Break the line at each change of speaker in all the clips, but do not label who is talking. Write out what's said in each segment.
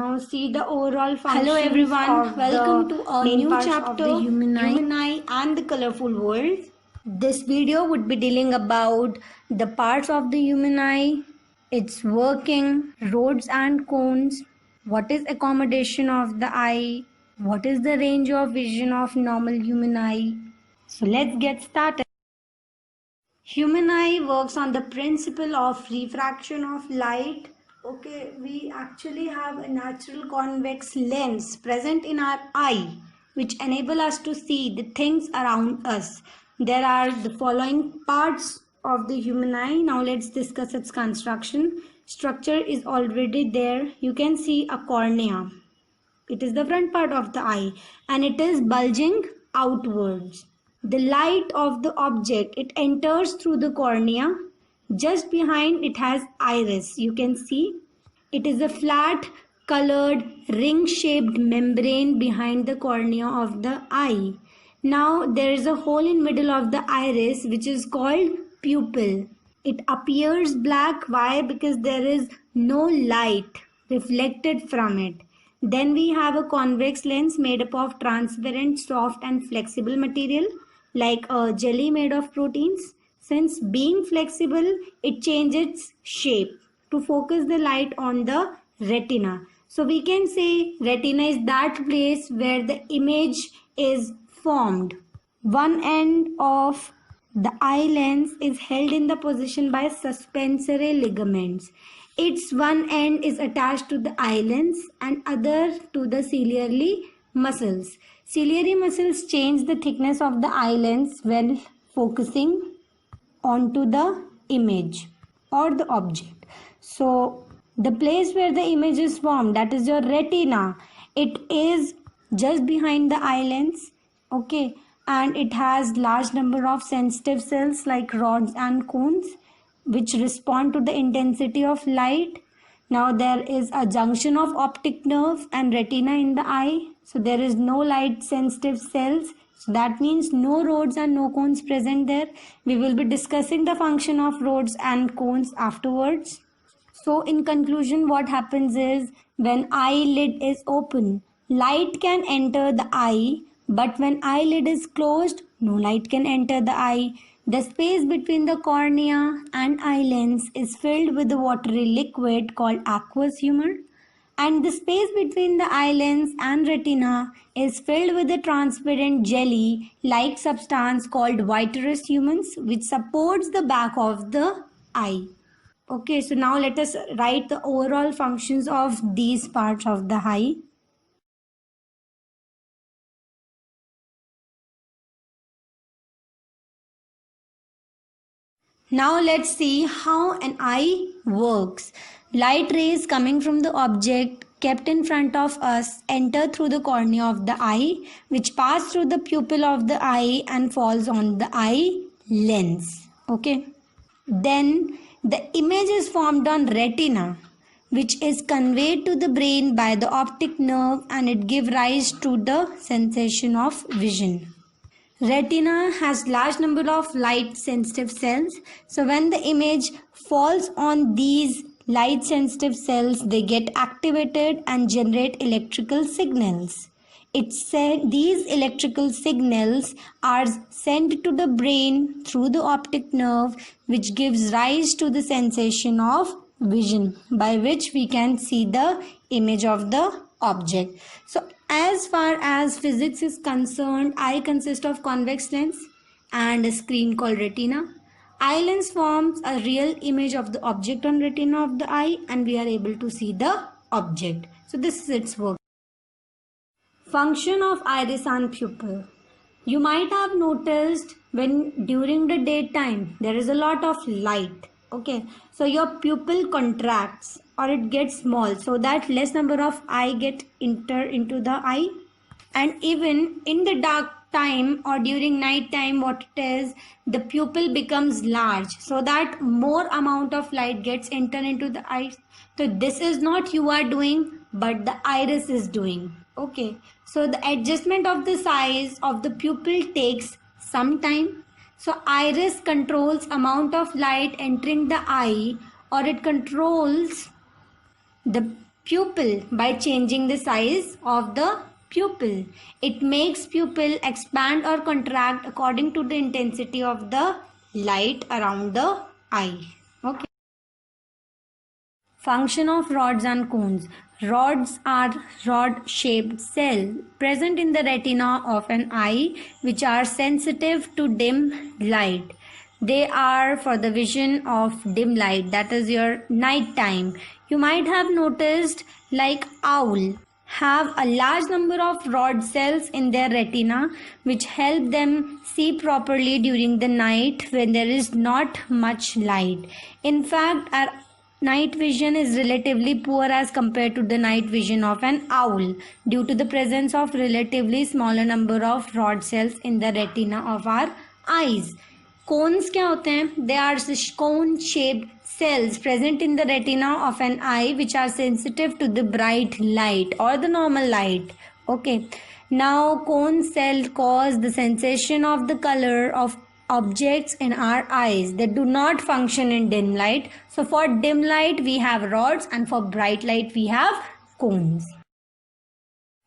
now see the overall functions.
Hello everyone,
of
welcome
the
to a
main
new
parts
chapter,
of the human eye
and the colorful world.
This video would be dealing about the parts of the human eye, its working, rods and cones, what is accommodation of the eye, what is the range of vision of normal human eye. So let's get started. Human eye works on the principle of refraction of light. Okay, we actually have a natural convex lens present in our eye which enable us to see the things around us. There are the following parts of the human eye. Now let's discuss its construction. Structure is already there. You can see a cornea. It is the front part of the eye and it is bulging outwards. The light of the object, it enters through the cornea. Just behind it has iris. You can see it is a flat colored ring shaped membrane behind the cornea of the eye. Now there is a hole in middle of the iris which is called pupil. It appears black. Why? Because there is no light reflected from it. Then we have a convex lens made up of transparent, soft and flexible material like a jelly made of proteins. Since being flexible, it changes shape to focus the light on the retina. So we can say retina is that place where the image is formed. One end of the eye lens is held in the position by suspensory ligaments. Its one end is attached to the eye lens and other to the ciliary muscles. Ciliary muscles change the thickness of the eye lens when focusing onto the image or the object. So the place where the image is formed, that is your retina, it is just behind the eye lens. Okay, and it has large number of sensitive cells like rods and cones which respond to the intensity of light. Now there is a junction of optic nerve and retina in the eye. So there is no light sensitive cells. So that means no rods and no cones present there. We will be discussing the function of rods and cones afterwards. So in conclusion, what happens is when eyelid is open, light can enter the eye, but when eyelid is closed, no light can enter the eye. The space between the cornea and eye lens is filled with a watery liquid called aqueous humor, and the space between the eye lens and retina is filled with a transparent jelly like substance called vitreous humors which supports the back of the eye. Okay, so now let us write the overall functions of these parts of the eye. Now let's see how an eye works. Light rays coming from the object kept in front of us enter through the cornea of the eye, which pass through the pupil of the eye and falls on the eye lens. Okay. Then the image is formed on retina, which is conveyed to the brain by the optic nerve, and it gives rise to the sensation of vision. Retina has large number of light sensitive cells. So when the image falls on these light sensitive cells, they get activated and generate electrical signals. These electrical signals are sent to the brain through the optic nerve, which gives rise to the sensation of vision, by which we can see the image of the object. So as far as physics is concerned, eye consists of convex lens and a screen called retina. Eye lens forms a real image of the object on retina of the eye and we are able to see the object. So this is its work. Function of iris and pupil. You might have noticed when during the daytime there is a lot of light. Okay, so your pupil contracts or it gets small so that less number of eye get enter into the eye, and even in the dark time or during night time, what it is, the pupil becomes large so that more amount of light gets enter into the eye. So this is not you are doing, but the iris is doing. Okay, so the adjustment of the size of the pupil takes some time. So iris controls amount of light entering the eye, or it controls the Pupil, by changing the size of the pupil. It makes pupil expand or contract according to the intensity of the light around the eye. Okay. Function of rods and cones. Rods are rod-shaped cells present in the retina of an eye which are sensitive to dim light. They are for the vision of dim light, that is your night time. You might have noticed like owl have a large number of rod cells in their retina which help them see properly during the night when there is not much light. In fact, our night vision is relatively poor as compared to the night vision of an owl due to the presence of relatively smaller number of rod cells in the retina of our eyes. Cones क्या होते हैं? They are cone shaped cells present in the retina of an eye which are sensitive to the bright light or the normal light. Okay. Now cone cells cause the sensation of the color of objects in our eyes that do not function in dim light. So for dim light we have rods and for bright light we have cones.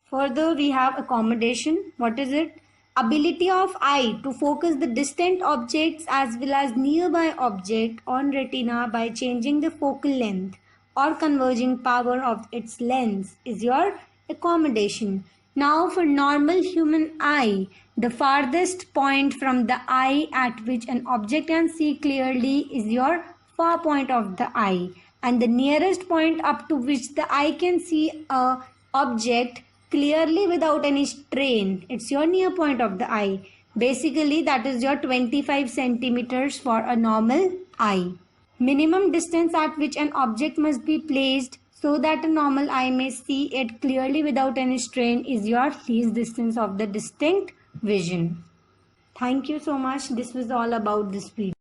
Further we have accommodation. What is it? Ability of eye to focus the distant objects as well as nearby object on retina by changing the focal length or converging power of its lens is your accommodation. Now for normal human eye, the farthest point from the eye at which an object can see clearly is your far point of the eye, and the nearest point up to which the eye can see a object clearly without any strain, it's your near point of the eye. Basically that is your 25 centimeters for a normal eye. Minimum distance at which an object must be placed so that a normal eye may see it clearly without any strain is your least distance of the distinct vision. Thank you so much. This was all about this video.